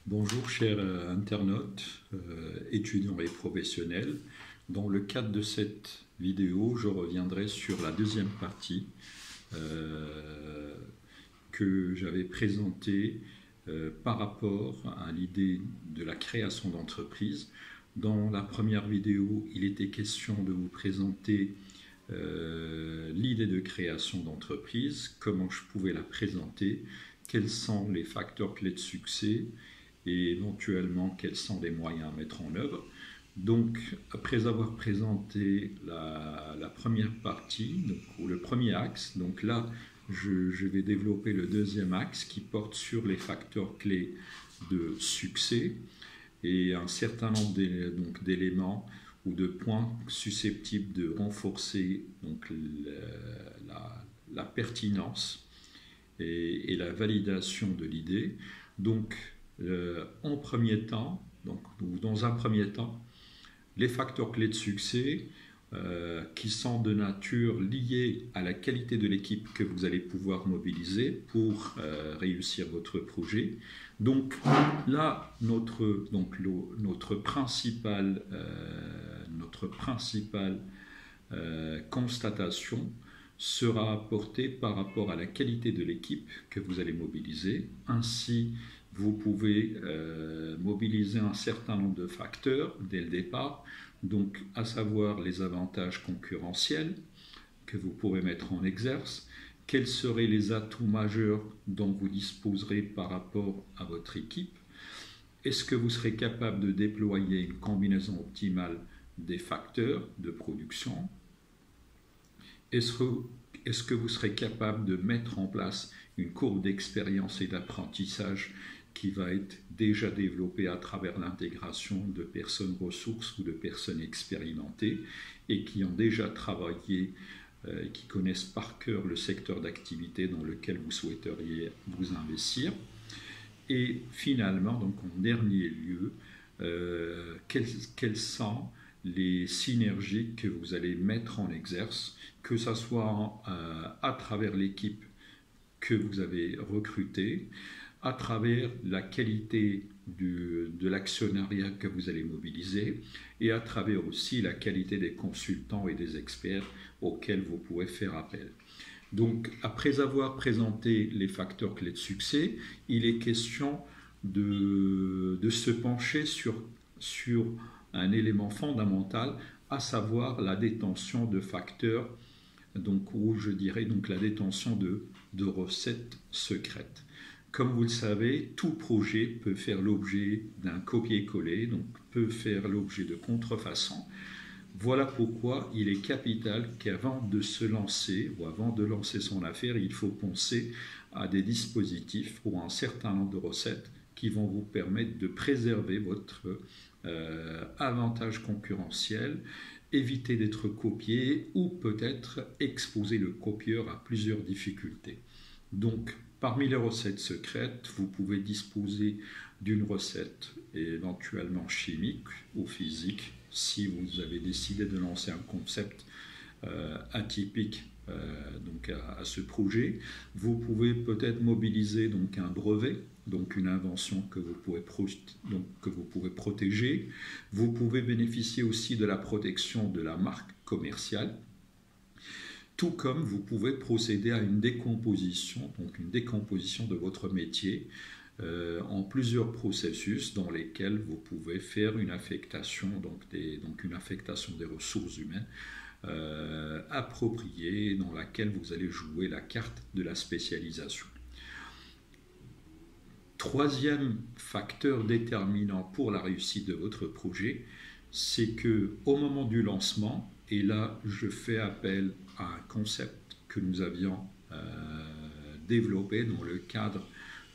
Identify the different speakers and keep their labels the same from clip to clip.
Speaker 1: Bonjour chers internautes, étudiants et professionnels. Dans le cadre de cette vidéo, je reviendrai sur la deuxième partie que j'avais présentée par rapport à l'idée de la création d'entreprise. Dans la première vidéo, il était question de vous présenter l'idée de création d'entreprise, comment je pouvais la présenter, quels sont les facteurs clés de succès, et éventuellement quels sont les moyens à mettre en œuvre. Donc, après avoir présenté la première partie, ou le premier axe, donc là, je vais développer le deuxième axe qui porte sur les facteurs clés de succès et un certain nombre d'éléments ou de points susceptibles de renforcer donc, la pertinence et la validation de l'idée. Donc, dans un premier temps, les facteurs clés de succès qui sont de nature liés à la qualité de l'équipe que vous allez pouvoir mobiliser pour réussir votre projet. Donc là, notre principale constatation sera apportée par rapport à la qualité de l'équipe que vous allez mobiliser. Ainsi, vous pouvez mobiliser un certain nombre de facteurs dès le départ, donc à savoir les avantages concurrentiels que vous pourrez mettre en exerce, quels seraient les atouts majeurs dont vous disposerez par rapport à votre équipe, est-ce que vous serez capable de déployer une combinaison optimale des facteurs de production, est-ce que vous serez capable de mettre en place une courbe d'expérience et d'apprentissage qui va être déjà développée à travers l'intégration de personnes ressources ou de personnes expérimentées et qui ont déjà travaillé, qui connaissent par cœur le secteur d'activité dans lequel vous souhaiteriez vous investir. Et finalement, donc en dernier lieu, quelles sont les synergies que vous allez mettre en exerce, que ce soit à travers l'équipe que vous avez recrutée, à travers la qualité de l'actionnariat que vous allez mobiliser et à travers aussi la qualité des consultants et des experts auxquels vous pouvez faire appel. Donc, après avoir présenté les facteurs clés de succès, il est question de se pencher sur un élément fondamental, à savoir la détention de facteurs, ou je dirais la détention de recettes secrètes. Comme vous le savez, tout projet peut faire l'objet d'un copier-coller, donc peut faire l'objet de contrefaçons. Voilà pourquoi il est capital qu'avant de se lancer ou avant de lancer son affaire, il faut penser à des dispositifs ou à un certain nombre de recettes qui vont vous permettre de préserver votre avantage concurrentiel, éviter d'être copié ou peut-être exposer le copieur à plusieurs difficultés. Donc, parmi les recettes secrètes, vous pouvez disposer d'une recette éventuellement chimique ou physique si vous avez décidé de lancer un concept atypique à ce projet. Vous pouvez peut-être mobiliser un brevet, donc une invention que vous pouvez protéger. Vous pouvez bénéficier aussi de la protection de la marque commerciale, tout comme vous pouvez procéder à une décomposition de votre métier en plusieurs processus dans lesquels vous pouvez faire une affectation, une affectation des ressources humaines appropriée dans laquelle vous allez jouer la carte de la spécialisation. Troisième facteur déterminant pour la réussite de votre projet, c'est qu'au moment du lancement, et là je fais appel à un concept que nous avions développé dans le cadre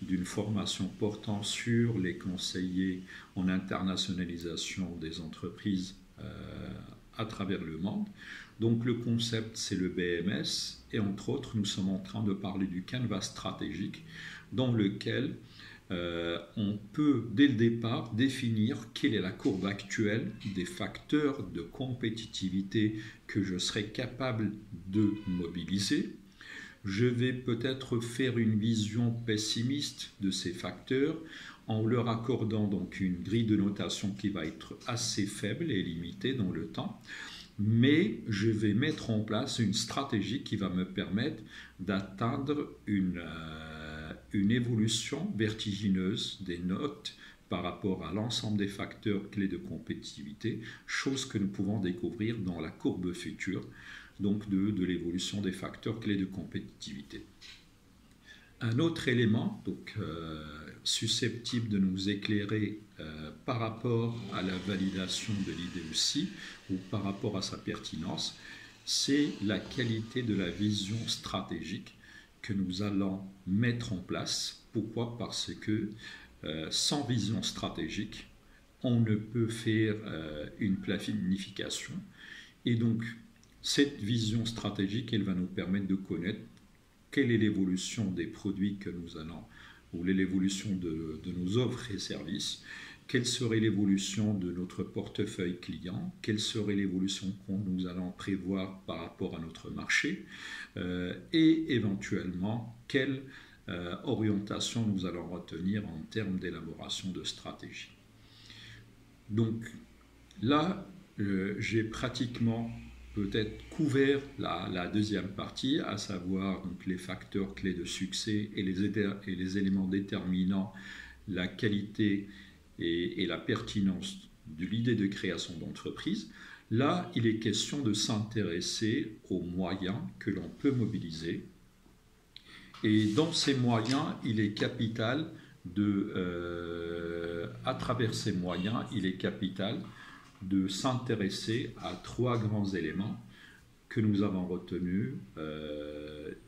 Speaker 1: d'une formation portant sur les conseillers en internationalisation des entreprises à travers le monde. Donc le concept, c'est le BMS, et entre autres, nous sommes en train de parler du canevas stratégique dans lequel on peut dès le départ définir quelle est la courbe actuelle des facteurs de compétitivité que je serai capable de mobiliser. Je vais peut-être faire une vision pessimiste de ces facteurs en leur accordant donc une grille de notation qui va être assez faible et limitée dans le temps, mais je vais mettre en place une stratégie qui va me permettre d'atteindre une évolution vertigineuse des notes par rapport à l'ensemble des facteurs clés de compétitivité, chose que nous pouvons découvrir dans la courbe future, donc de l'évolution des facteurs clés de compétitivité. Un autre élément susceptible de nous éclairer par rapport à la validation de l'idée aussi, ou par rapport à sa pertinence, c'est la qualité de la vision stratégique que nous allons mettre en place. Pourquoi? Parce que sans vision stratégique, on ne peut faire une planification. Et donc, cette vision stratégique, elle va nous permettre de connaître quelle est l'évolution des produits que nous allons, ou l'évolution de nos offres et services, quelle serait l'évolution de notre portefeuille client, quelle serait l'évolution que nous allons prévoir par rapport à notre marché, et éventuellement quelle orientation nous allons retenir en termes d'élaboration de stratégie. Donc là, j'ai pratiquement peut-être couvert la deuxième partie, à savoir donc, les facteurs clés de succès et les éléments déterminant la qualité et la pertinence de l'idée de création d'entreprise. Là, il est question de s'intéresser aux moyens que l'on peut mobiliser. Et dans ces moyens, il est capital à travers ces moyens, il est capital de s'intéresser à trois grands éléments que nous avons retenus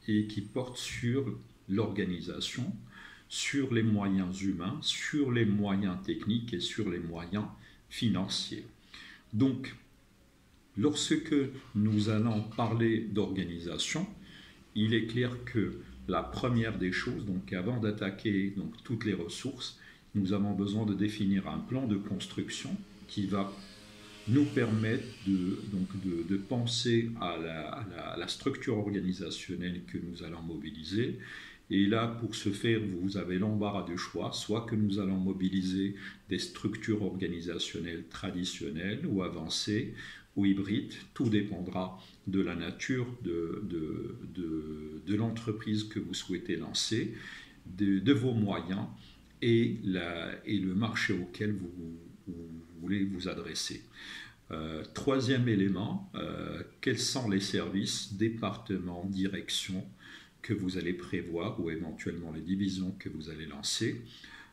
Speaker 1: et qui portent sur l'organisation, sur les moyens humains, sur les moyens techniques et sur les moyens financiers. Donc, lorsque nous allons parler d'organisation, il est clair que la première des choses, donc avant d'attaquer toutes les ressources, nous avons besoin de définir un plan de construction qui va nous permettre de penser à la structure organisationnelle que nous allons mobiliser. Et là, pour ce faire, vous avez l'embarras du choix, soit que nous allons mobiliser des structures organisationnelles traditionnelles ou avancées ou hybrides. Tout dépendra de la nature de l'entreprise que vous souhaitez lancer, de vos moyens et le marché auquel vous voulez vous adresser. Troisième élément, quels sont les services, départements, directions que vous allez prévoir ou éventuellement les divisions que vous allez lancer.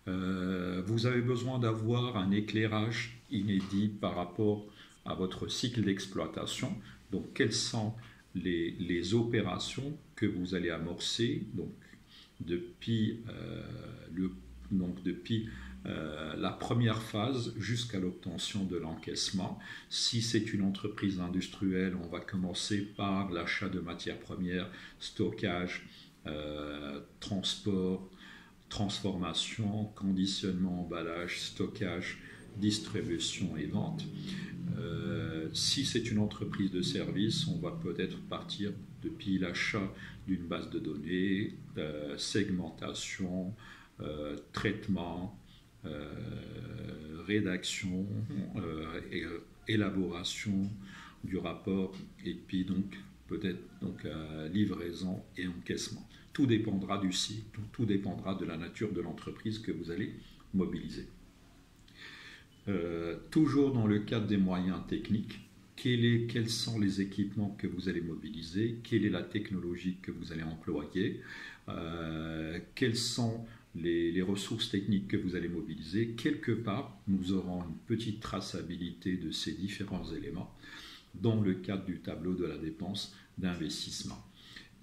Speaker 1: Vous avez besoin d'avoir un éclairage inédit par rapport à votre cycle d'exploitation. Donc, quelles sont les opérations que vous allez amorcer depuis la première phase jusqu'à l'obtention de l'encaissement. Si c'est une entreprise industrielle, on va commencer par l'achat de matières premières, stockage, transport, transformation, conditionnement, emballage, stockage, distribution et vente. Si c'est une entreprise de service, on va peut-être partir depuis l'achat d'une base de données, segmentation, traitement, rédaction, élaboration du rapport et puis peut-être livraison et encaissement. Tout dépendra du cycle, tout dépendra de la nature de l'entreprise que vous allez mobiliser. Toujours dans le cadre des moyens techniques, quels sont les équipements que vous allez mobiliser, quelle est la technologie que vous allez employer, quelles sont les ressources techniques que vous allez mobiliser. Quelque part, nous aurons une petite traçabilité de ces différents éléments dans le cadre du tableau de la dépense d'investissement.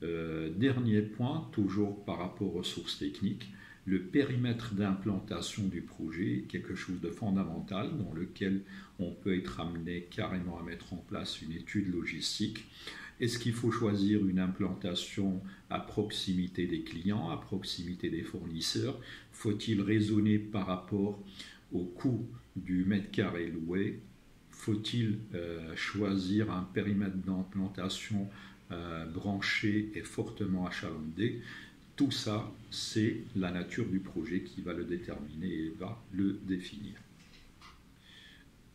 Speaker 1: Dernier point, toujours par rapport aux ressources techniques, le périmètre d'implantation du projet, quelque chose de fondamental dans lequel on peut être amené carrément à mettre en place une étude logistique. Est-ce qu'il faut choisir une implantation à proximité des clients, à proximité des fournisseurs? Faut-il raisonner par rapport au coût du mètre carré loué? Faut-il choisir un périmètre d'implantation branché et fortement achalandé? tout ça, c'est la nature du projet qui va le déterminer et va le définir.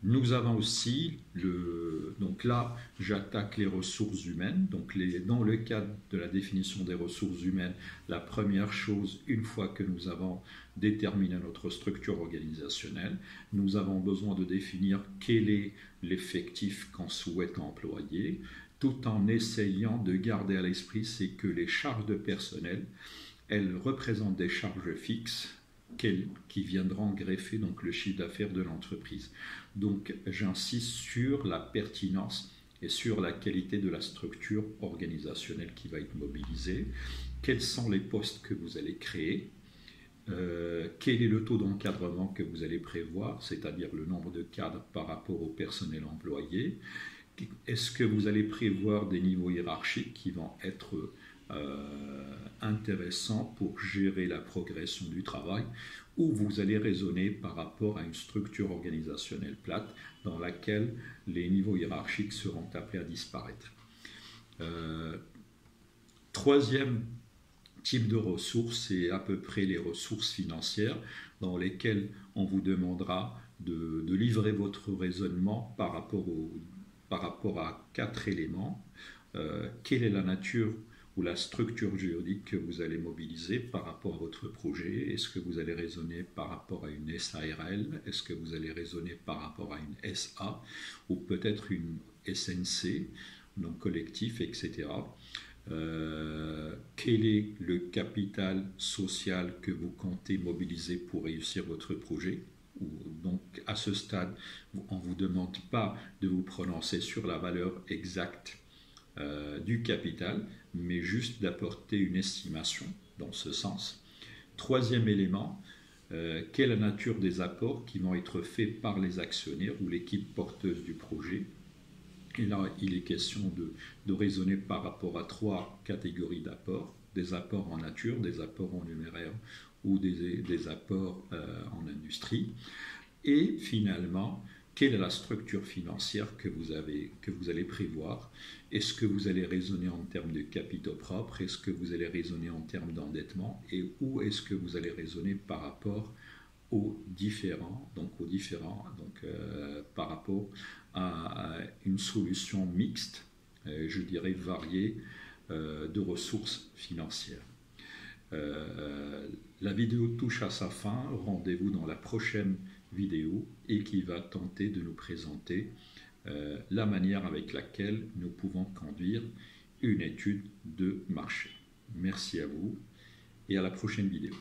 Speaker 1: Nous avons aussi, donc là, j'attaque les ressources humaines. Donc dans le cadre de la définition des ressources humaines, la première chose, une fois que nous avons déterminé notre structure organisationnelle, nous avons besoin de définir quel est l'effectif qu'on souhaite employer, tout en essayant de garder à l'esprit, c'est que les charges de personnel, elles représentent des charges fixes qui viendront greffer donc le chiffre d'affaires de l'entreprise. Donc j'insiste sur la pertinence et sur la qualité de la structure organisationnelle qui va être mobilisée. Quels sont les postes que vous allez créer? Quel est le taux d'encadrement que vous allez prévoir, c'est-à-dire le nombre de cadres par rapport au personnel employé? Est-ce que vous allez prévoir des niveaux hiérarchiques qui vont être intéressant pour gérer la progression du travail, ou vous allez raisonner par rapport à une structure organisationnelle plate dans laquelle les niveaux hiérarchiques seront appelés à disparaître. Troisième type de ressources, c'est à peu près les ressources financières dans lesquelles on vous demandera de livrer votre raisonnement par rapport à 4 éléments. Quelle est la nature ou la structure juridique que vous allez mobiliser par rapport à votre projet? Est-ce que vous allez raisonner par rapport à une SARL? Est-ce que vous allez raisonner par rapport à une SA ou peut-être une SNC, donc collectif, etc. Quel est le capital social que vous comptez mobiliser pour réussir votre projet? Donc à ce stade, on ne vous demande pas de vous prononcer sur la valeur exacte du capital, mais juste d'apporter une estimation dans ce sens. Troisième élément, quelle est la nature des apports qui vont être faits par les actionnaires ou l'équipe porteuse du projet? Et là, il est question de raisonner par rapport à 3 catégories d'apports: des apports en nature, des apports en numéraire ou des apports en industrie. Et finalement, quelle est la structure financière que vous allez prévoir? Est-ce que vous allez raisonner en termes de capitaux propres? Est-ce que vous allez raisonner en termes d'endettement? Et où est-ce que vous allez raisonner par rapport aux différents, par rapport à une solution mixte, je dirais variée, de ressources financières. La vidéo touche à sa fin. Rendez-vous dans la prochaine vidéo et qui va tenter de nous présenter la manière avec laquelle nous pouvons conduire une étude de marché. Merci à vous et à la prochaine vidéo.